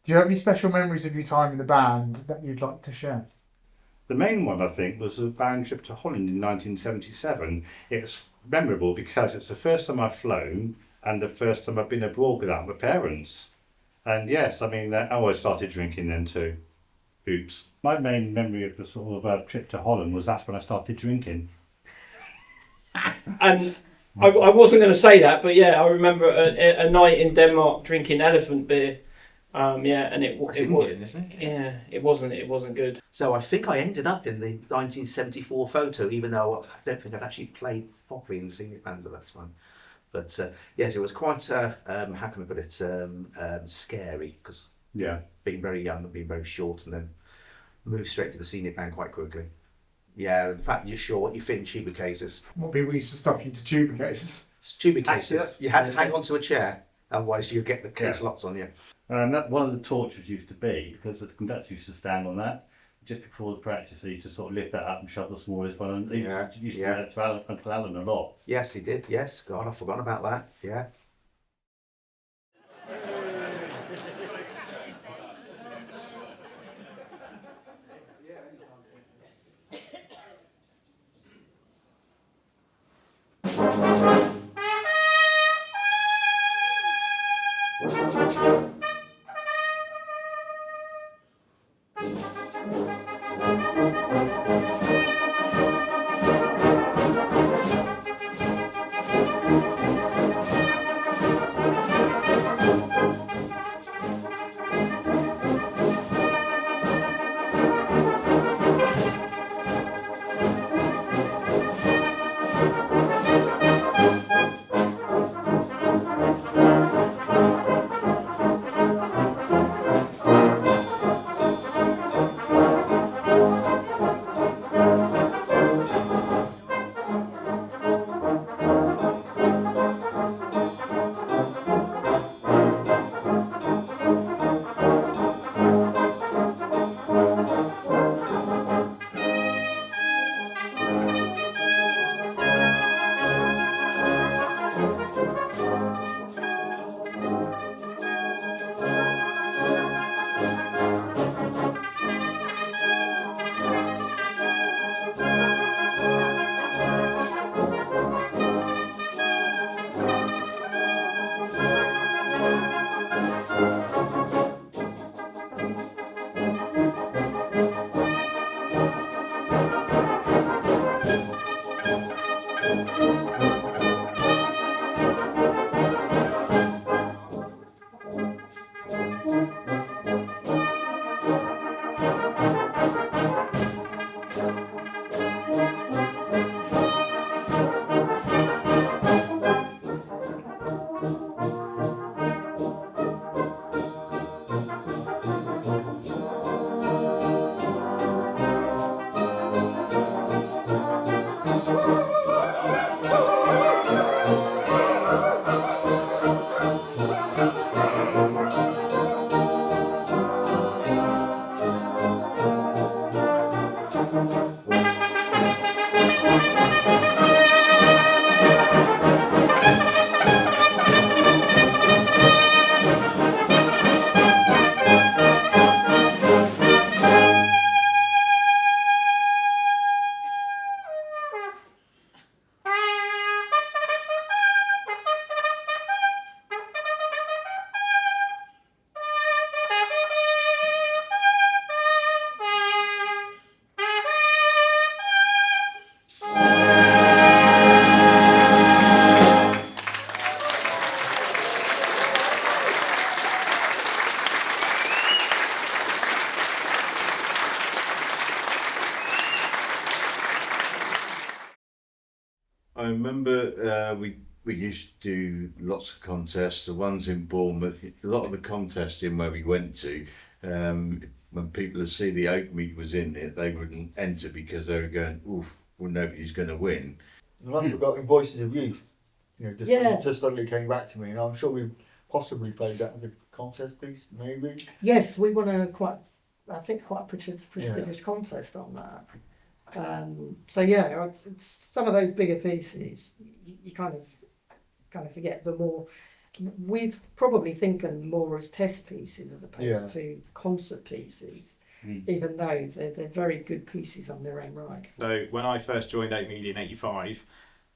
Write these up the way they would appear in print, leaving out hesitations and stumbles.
Do you have any special memories of your time in the band that you'd like to share? The main one, I think, was a band trip to Holland in 1977. It's memorable because it's the first time I've flown and the first time I've been abroad without my parents. And yes, I mean, I always started drinking then too. Oops. My main memory of the sort of trip to Holland was that's when I started drinking. And I wasn't going to say that, but yeah, I remember a night in Denmark drinking elephant beer. And it was, isn't it? yeah, it wasn't good. So I think I ended up in the 1974 photo, even though I don't think I'd actually played properly in the senior band at that time. But yes, it was quite, how can I put it, scary, because being very young and being very short, and then moved straight to the senior band quite quickly. Yeah, in fact, you're sure what you fit in tuba cases. What people used to stuff you into tuba cases? Tuba cases. You had to hang onto a chair, otherwise you'd get the case locked on you. And that one of the tortures used to be, because the conductor used to stand on that, just before the practice, he used to sort of lift that up and shove the smallest one. And he used to do that to Uncle Alan a lot. Yes, he did, yes. God, I've forgotten about that, yeah. I remember we used to do lots of contests. The ones in Bournemouth, a lot of the contests in where we went to, when people would see the Oakmead was in it, they wouldn't enter because they were going, "Oof, well nobody's going to win." The Unforgotten Voices of Youth, just suddenly came back to me, and I'm sure we possibly played that as a contest piece, maybe. Yes, we won a quite prestigious contest on that. It's some of those bigger pieces you kind of forget. The more We're probably thinking more as test pieces as opposed Yeah. to concert pieces, Mm. even though they're very good pieces on their own right. So when I first joined Oakmead in '85,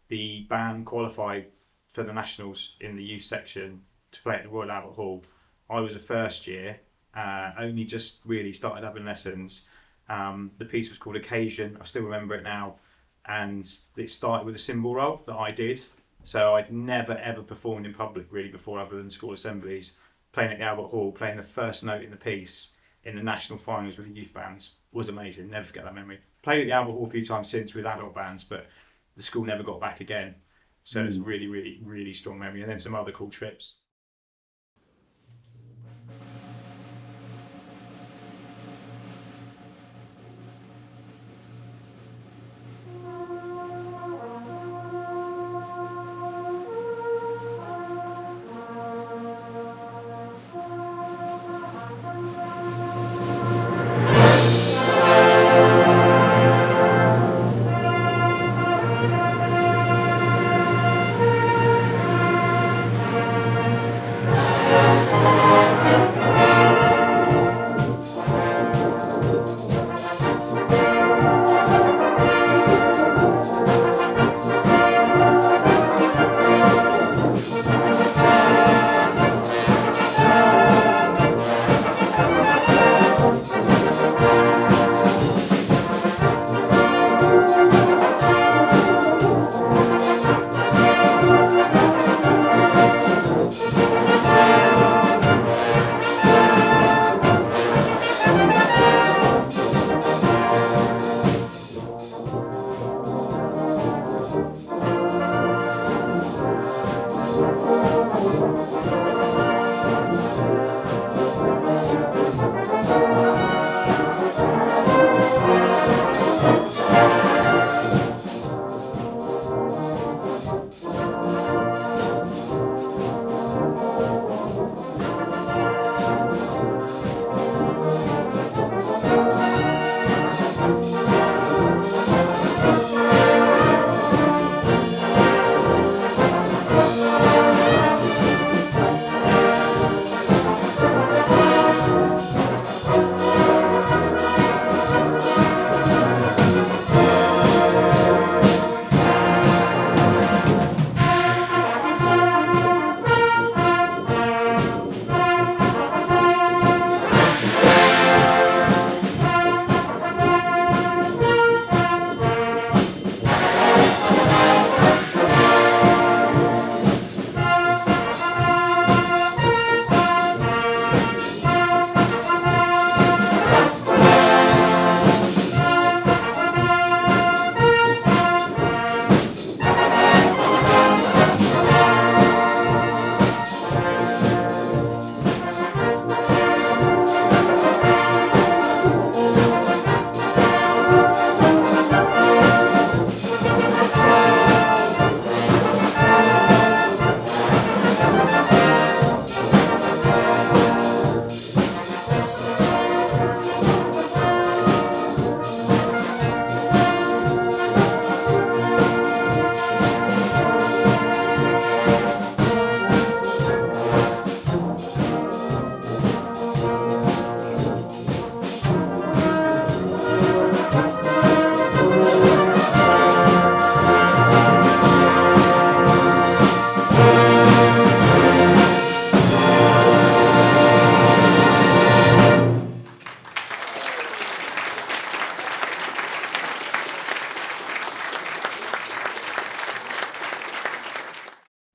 the band qualified for the nationals in the youth section to play at the Royal Albert Hall. I was a first year, only just really started having lessons. The piece was called Occasion. I still remember it now, and it started with a cymbal roll that I did. So I'd never ever performed in public really before, other than school assemblies. Playing at the Albert Hall, playing the first note in the piece in the national finals with the youth bands was amazing. Never forget that memory. Played at the Albert Hall a few times since with adult bands, but the school never got back again. So it's a really, really, really strong memory. And then some other cool trips.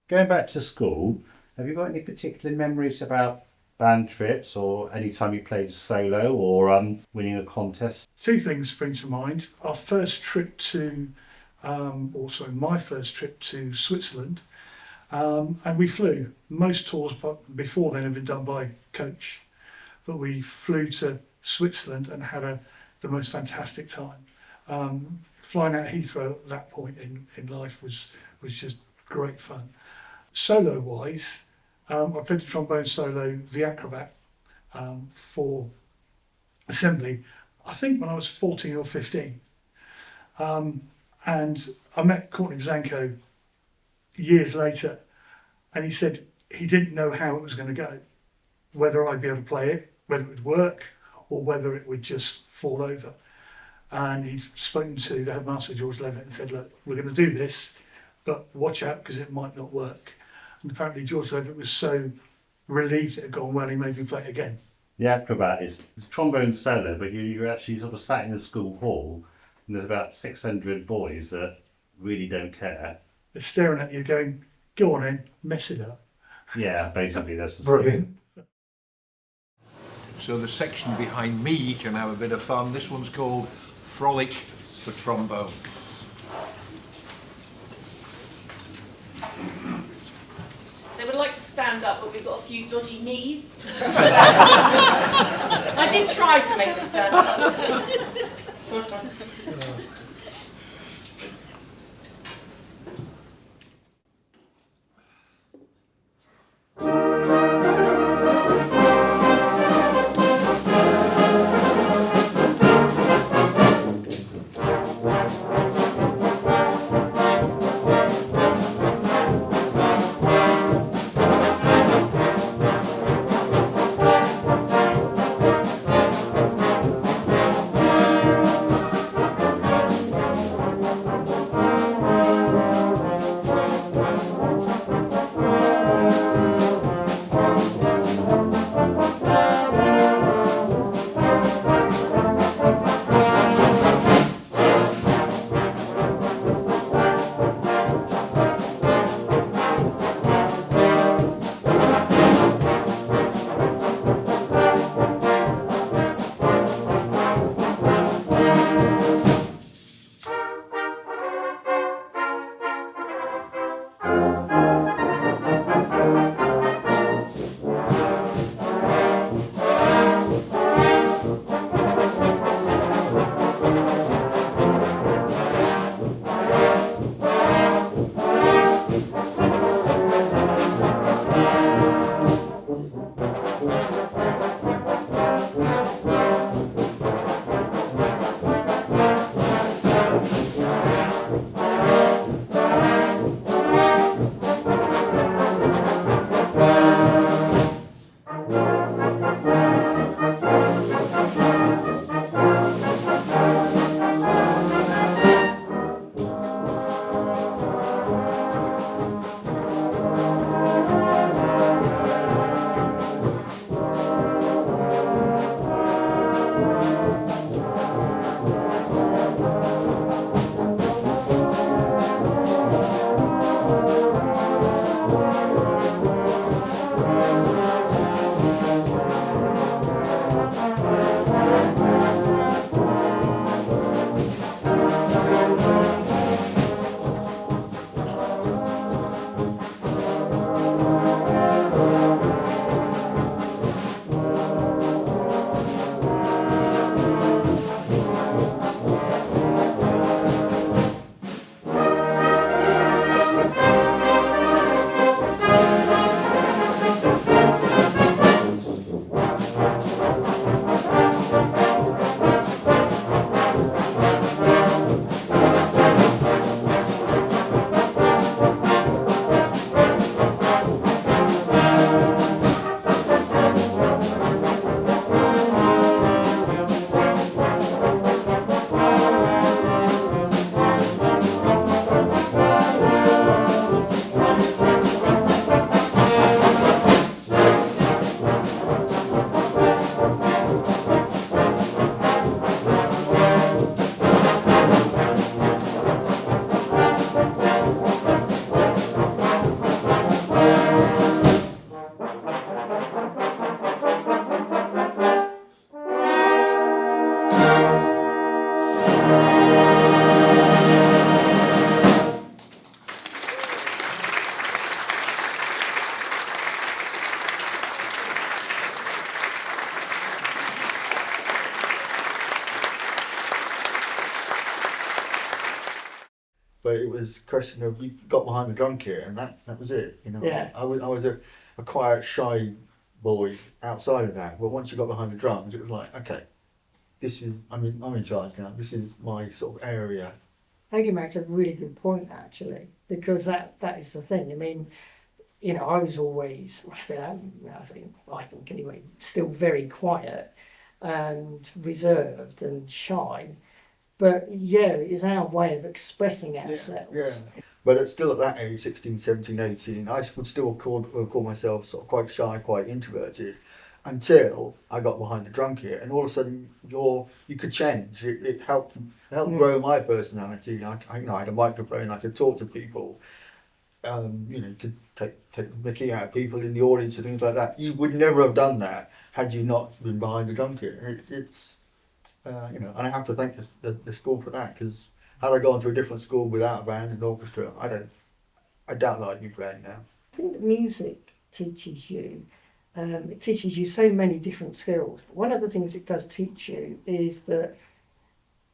Going back to school, have you got any particular memories about band trips or any time you played solo or winning a contest? Two things spring to mind. Our first trip to, my first trip to Switzerland, and we flew. Most tours before then had been done by coach, but we flew to Switzerland and had the most fantastic time. Flying out Heathrow at that point in life was just great fun. Solo wise, I played the trombone solo, the acrobat, for assembly, I think when I was 14 or 15. And I met Courtney Zanko years later, and he said, he didn't know how it was going to go, whether I'd be able to play it, whether it would work, or whether it would just fall over. And he'd spoken to the headmaster, George Levitt, and said, look, we're going to do this, but watch out because it might not work. And apparently George Levitt was so relieved it had gone well, he made me play it again. The acrobat is it's a trombone solo, but you're actually sort of sat in the school hall, and there's about 600 boys that really don't care. They're staring at you going, go on in, mess it up. Yeah, basically that's Brilliant. So the section behind me can have a bit of fun. This one's called Frolic for trombone. They would like to stand up, but we've got a few dodgy knees. I did try to make them stand up. But it was a question of, we got behind the drum kit and that was it. You know, Yeah. I was a quiet, shy boy outside of that. But once you got behind the drums, it was like, okay, I'm in charge now. This is my sort of area. I think he makes a really good point actually, because that is the thing. I mean, you know, I was always, I still am, I think anyway, still very quiet and reserved and shy. But yeah, it is our way of expressing ourselves. Yeah. But it's still at that age, 16, 17, 18, I would still call myself sort of quite shy, quite introverted, until I got behind the drum kit, and all of a sudden you could change. It helped grow my personality. I had a microphone, I could talk to people. You could take the mickey out of people in the audience and things like that. You would never have done that had you not been behind the drum kit. And I have to thank the school for that, because had I gone to a different school without a band and orchestra, I doubt that I'd be playing now. I think that music teaches you, it teaches you so many different skills. But one of the things it does teach you is that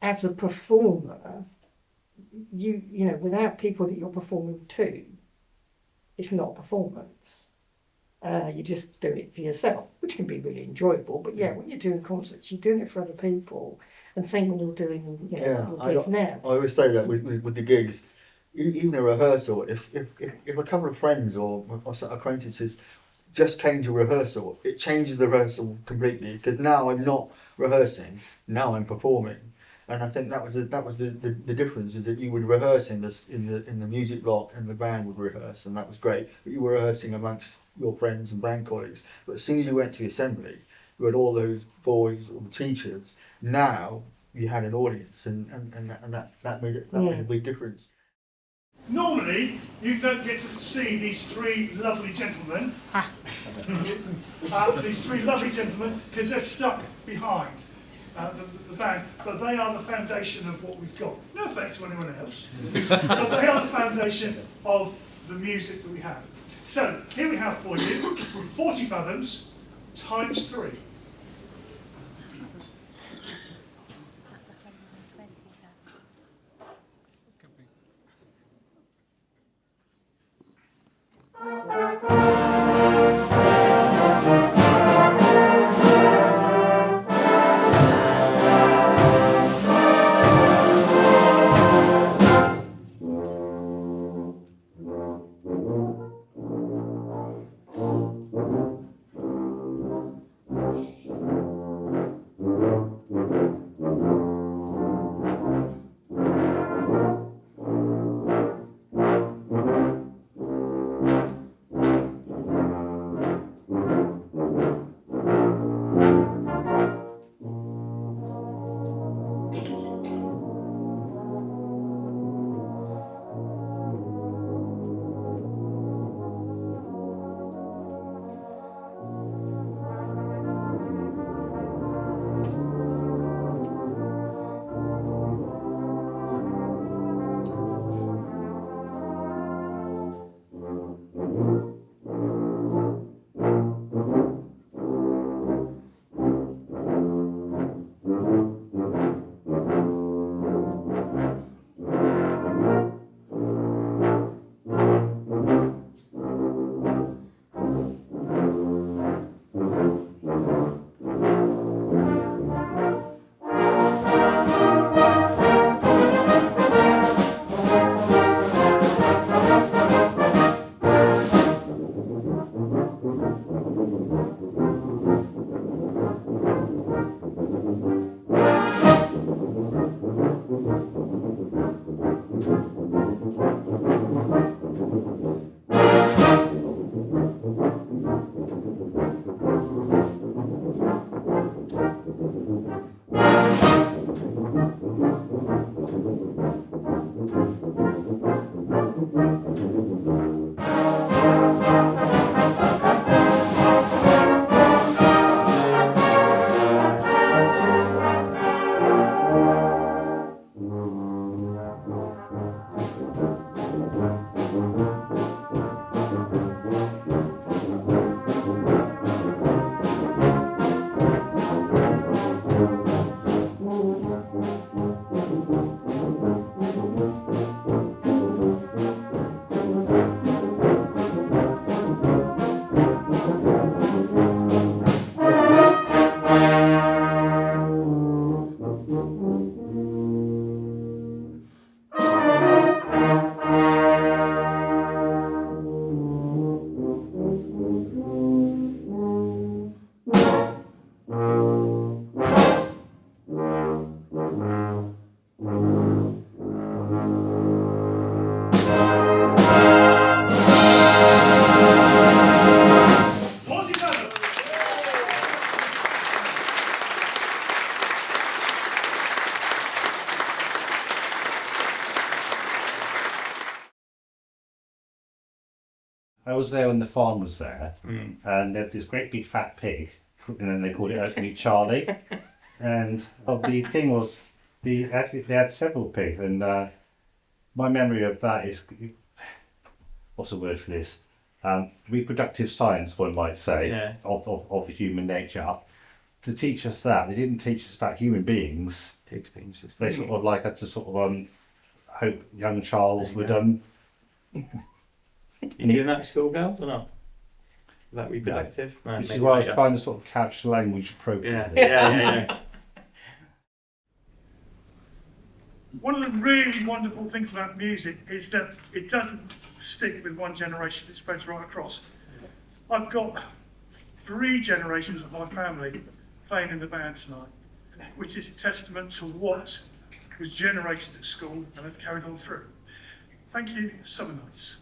as a performer, you know, without people that you're performing to, it's not a performance. You just do it for yourself, which can be really enjoyable. But yeah, when you're doing concerts, you're doing it for other people. And same when you're doing, your gigs now. I always say that with the gigs, even a rehearsal, if a couple of friends or acquaintances just came to rehearsal, it changes the rehearsal completely, because now I'm not rehearsing, now I'm performing. And I think that was the difference, is that you would rehearse in the music block, and the band would rehearse, and that was great. But you were rehearsing amongst your friends and band colleagues. But as soon as you went to the assembly, you had all those boys or the teachers. Now you had an audience, and that made a big difference. Normally, you don't get to see these three lovely gentlemen. These three lovely gentlemen, because they're stuck behind. The band, but they are the foundation of what we've got. No offence to anyone else, but they are the foundation of the music that we have. So here we have for you 40 fathoms times 3. I was there when the farm was there, and they had this great big fat pig, and then they called it Oakmead Charlie. And the thing was, they had several pigs, and my memory of that is, what's the word for this? Reproductive science, one might say, Yeah. of human nature. To teach us that, they didn't teach us about human beings. Pigs being system. They sort of like had to sort of hope young Charles would You doing that at school, girls, or not? That reproductive? No, Which is maybe why I was later. trying to sort of couch the language Yeah, appropriately. yeah. One of the really wonderful things about music is that it doesn't stick with one generation, it spreads right across. I've got 3 generations of my family playing in the band tonight, which is testament to what was generated at school and has carried on through. Thank you, Summer Nights.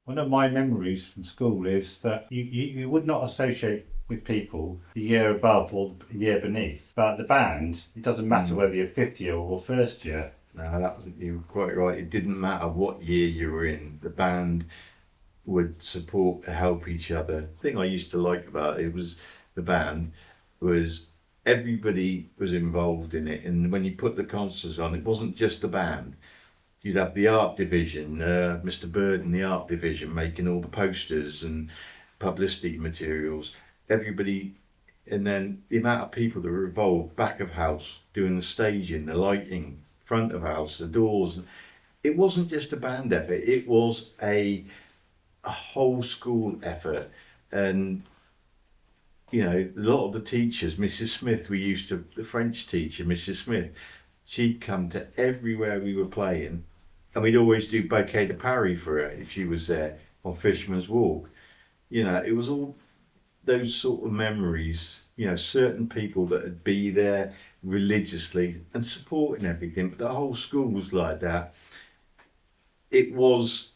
One of my memories from school is that you would not associate with people the year above or the year beneath. But the band, it doesn't matter whether you're fifth year or first year. No, that wasn't, you were quite right. It didn't matter what year you were in. The band would support, help each other. The thing I used to like about it was the band was everybody was involved in it, and when you put the concerts on, it wasn't just the band. You'd have the art division, Mr. Bird in the art division making all the posters and publicity materials. Everybody, and then the amount of people that were involved, back of house, doing the staging, the lighting, front of house, the doors. It wasn't just a band effort, it was a whole school effort. And you know, a lot of the teachers, Mrs. Smith, the French teacher, Mrs. Smith, she'd come to everywhere we were playing, and we'd always do Bouquet de Paris for her if she was there on Fisherman's Walk. You know, it was all those sort of memories, you know, certain people that would be there religiously and supporting everything, but the whole school was like that. It was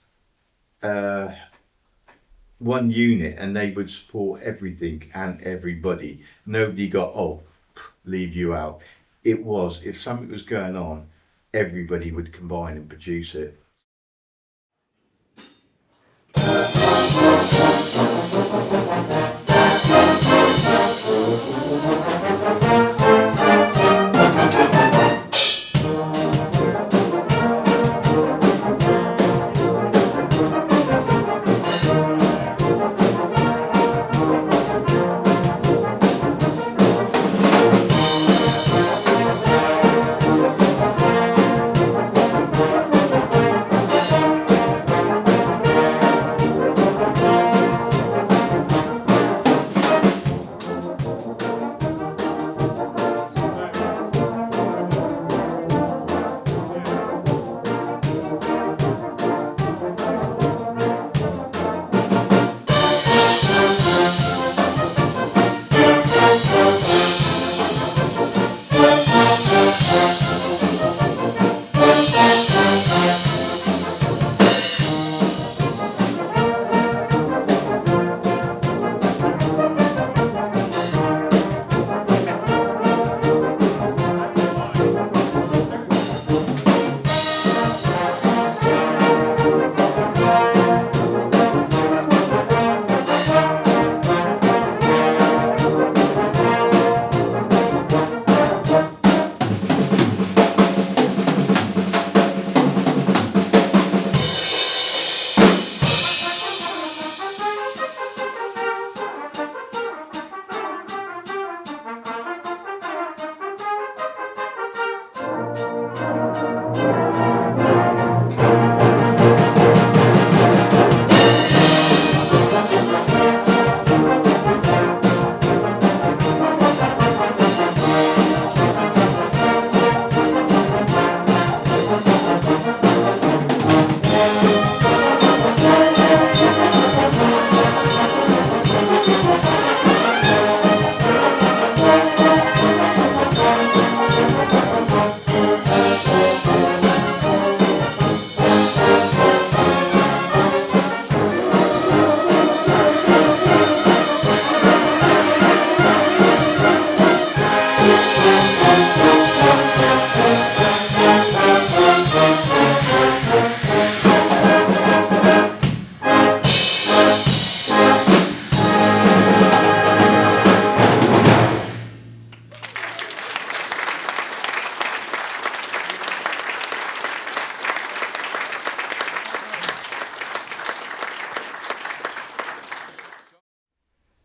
one unit, and they would support everything and everybody. Nobody got, oh, leave you out. It was, if something was going on, everybody would combine and produce it.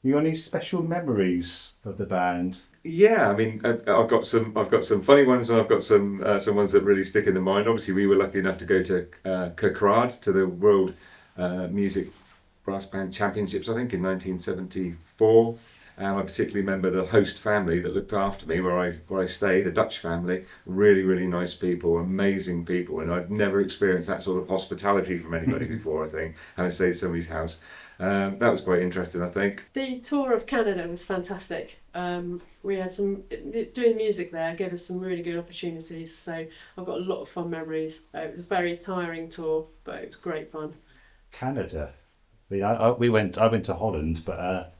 You got any special memories of the band? Yeah, I mean, I've got some funny ones, and I've got some ones that really stick in the mind. Obviously, we were lucky enough to go to Kirkrade, to the World Music Brass Band Championships, I think, in 1974. I particularly remember the host family that looked after me where I stayed, a Dutch family, really nice people, amazing people, and I'd never experienced that sort of hospitality from anybody before, I think, having stayed at somebody's house. That was quite interesting, I think. The tour of Canada was fantastic. We had doing music there gave us some really good opportunities, so I've got a lot of fun memories. It was a very tiring tour, but it was great fun. Canada. I went to Holland, but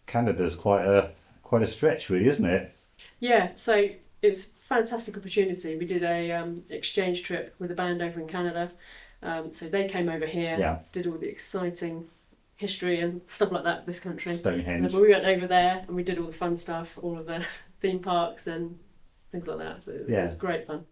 Canada's quite a stretch, really, isn't it? Yeah, so it was a fantastic opportunity. We did a exchange trip with a band over in Canada. So they came over here, did all the exciting history and stuff like that, this country. Stonehenge. But we went over there and we did all the fun stuff, all of the theme parks and things like that. So it was great fun.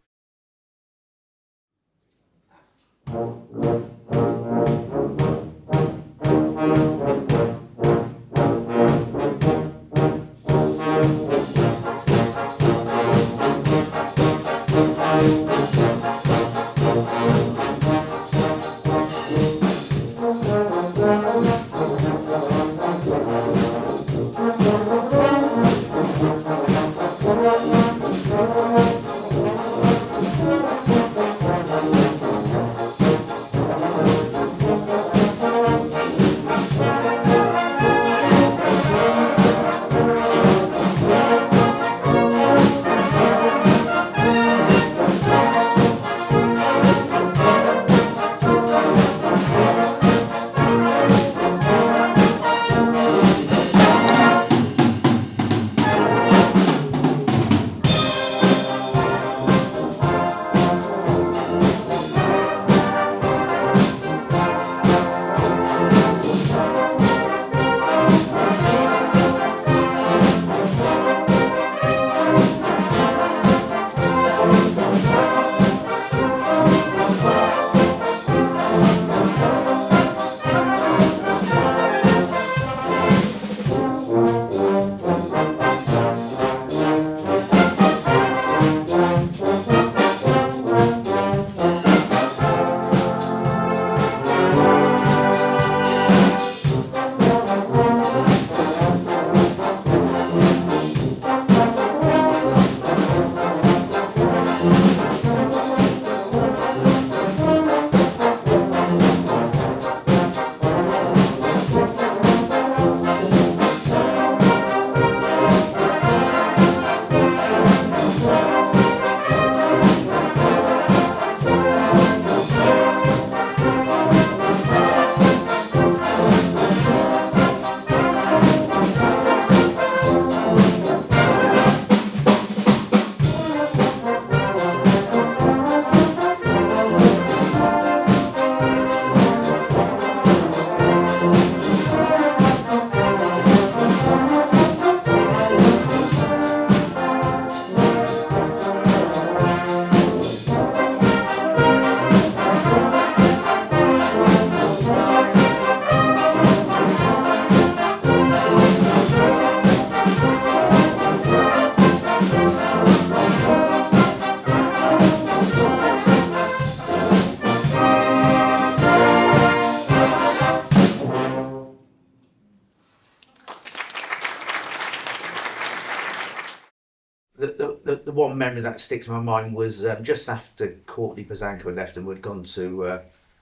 The one memory that sticks in my mind was just after Courtney Pazanko had left and we'd gone to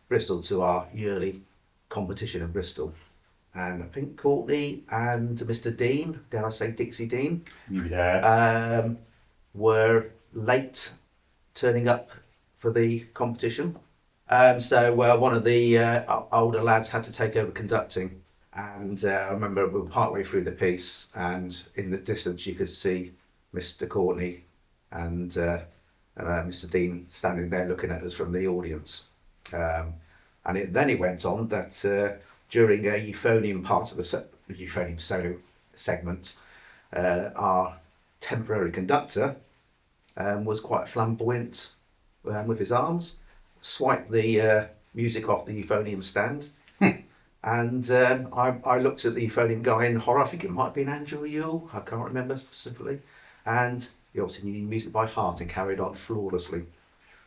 Bristol to our yearly competition in Bristol. And I think Courtney and Mr. Dean, dare I say Dixie Dean, were late turning up for the competition. So one of the older lads had to take over conducting. And I remember we were partway through the piece and in the distance you could see Mr. Courtney and Mr. Dean standing there looking at us from the audience. And then it went on that during a euphonium part of the euphonium solo segment, our temporary conductor was quite flamboyant with his arms, swiped the music off the euphonium stand. And I looked at the euphonium guy in horror. I think it might have been Andrew Yule, I can't remember specifically. And he obviously knew music by heart and carried on flawlessly.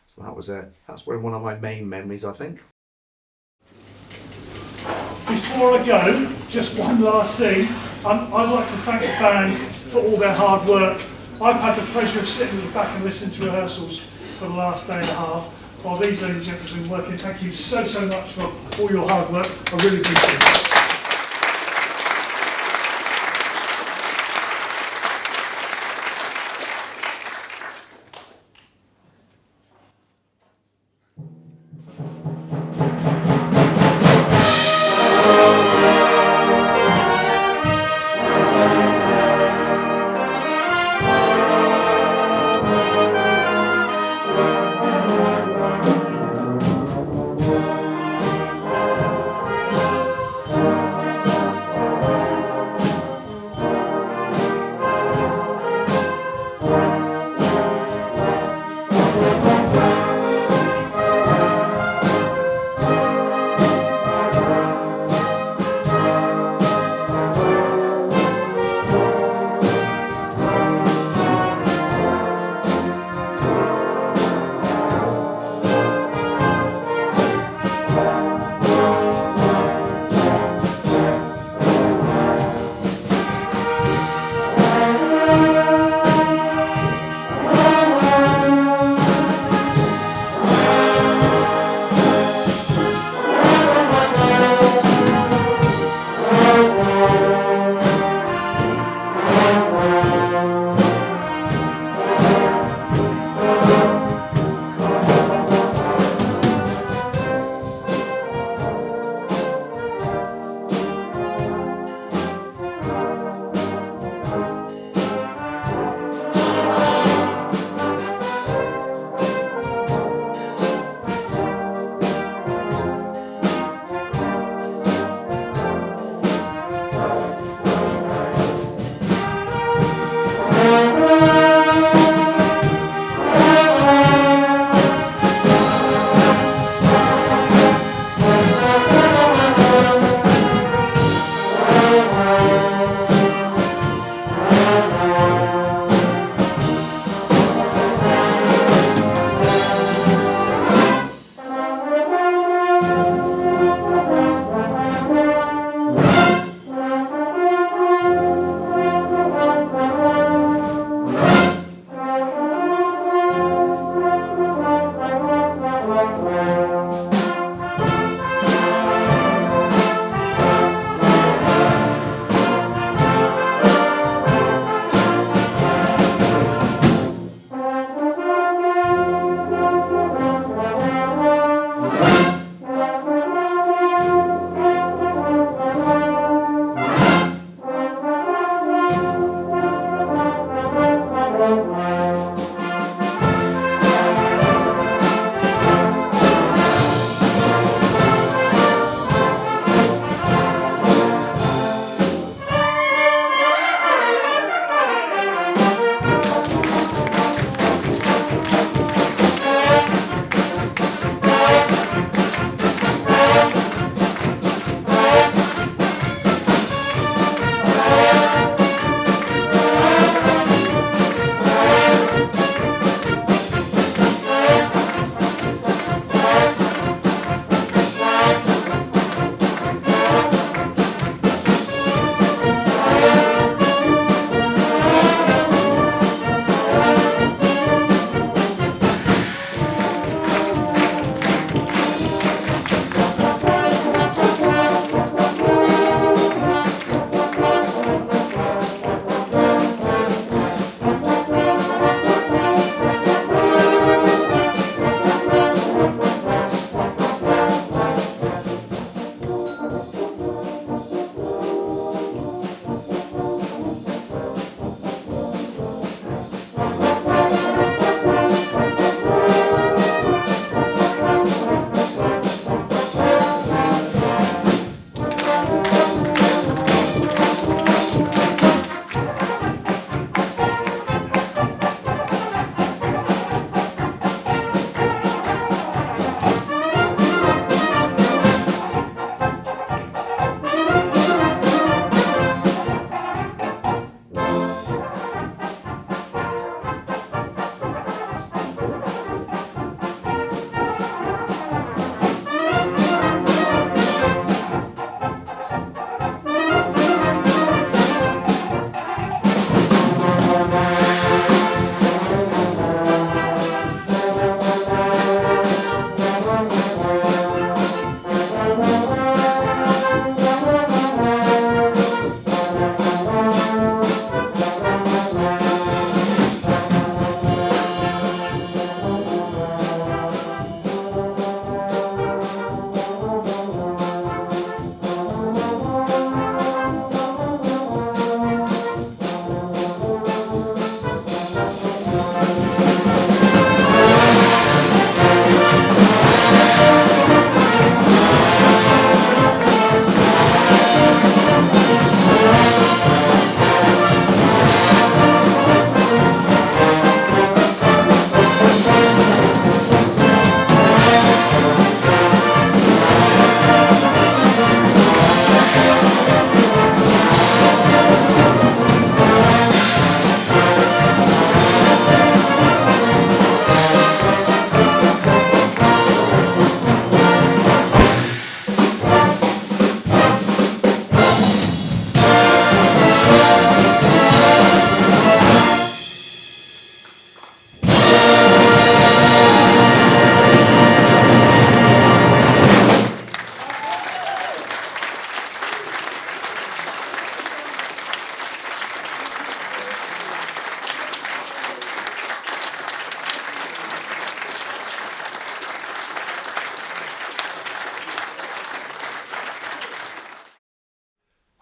So that's one of my main memories, I think. Before I go, just one last thing. I'd like to thank the band for all their hard work. I've had the pleasure of sitting at the back and listening to rehearsals for the last day and a half while these ladies and gentlemen have been working. Thank you so much for all your hard work. I really appreciate it.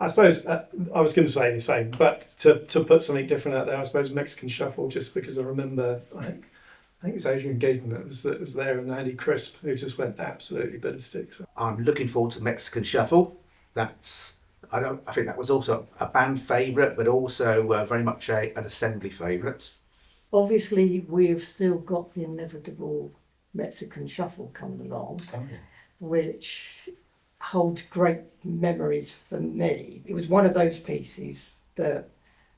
I suppose I was going to say the same, but to put something different out there, I suppose Mexican Shuffle, just because I remember, I think it was Adrian Gaten that was there, and Andy Crisp, who just went absolutely ballistic. So. I'm looking forward to Mexican Shuffle. I think that was also a band favourite, but also very much an assembly favourite. Obviously, we've still got the inevitable Mexican Shuffle coming along, which holds great memories for me. It was one of those pieces that,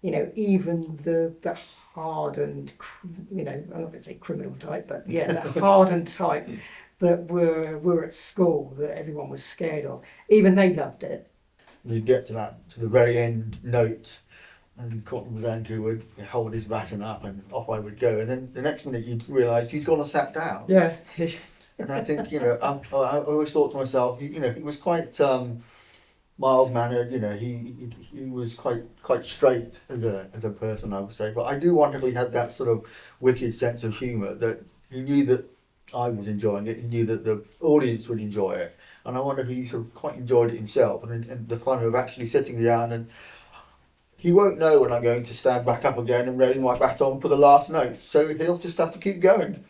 even the hardened, I'm not going to say criminal type, but yeah, that hardened type that were at school that everyone was scared of, even they loved it. You'd get to the very end note, and Cotton was Andrew would hold his baton up, and off I would go. And then the next minute you'd realise he's gone and sat down. Yeah. And I think, I always thought to myself, he was quite mild-mannered. He was quite straight as a person, I would say. But I do wonder if he had that sort of wicked sense of humour, that he knew that I was enjoying it. He knew that the audience would enjoy it. And I wonder if he sort of quite enjoyed it himself, and the fun of actually sitting down, and he won't know when I'm going to stand back up again and raise my baton for the last note, so he'll just have to keep going.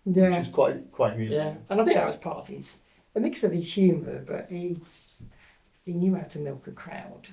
Yeah. Which is quite amusing. Yeah, and I think that was part of a mix of his humour, but he knew how to milk a crowd.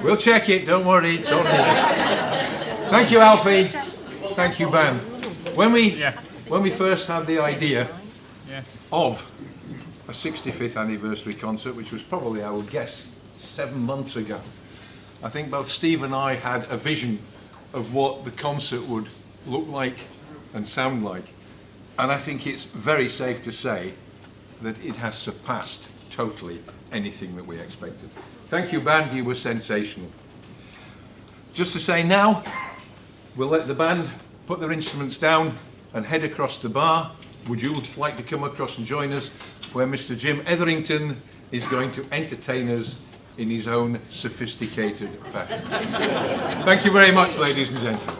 We'll check it, don't worry, it's on here. Thank you, Alfie. Thank you, band. When we first had the idea of a 65th anniversary concert, which was probably, I would guess, 7 months ago, I think both Steve and I had a vision of what the concert would look like and sound like. And I think it's very safe to say that it has surpassed totally anything that we expected. Thank you, band, you were sensational. Just to say now, we'll let the band put their instruments down and head across the bar. Would you like to come across and join us, where Mr. Jim Etherington is going to entertain us in his own sophisticated fashion. Thank you very much, ladies and gentlemen.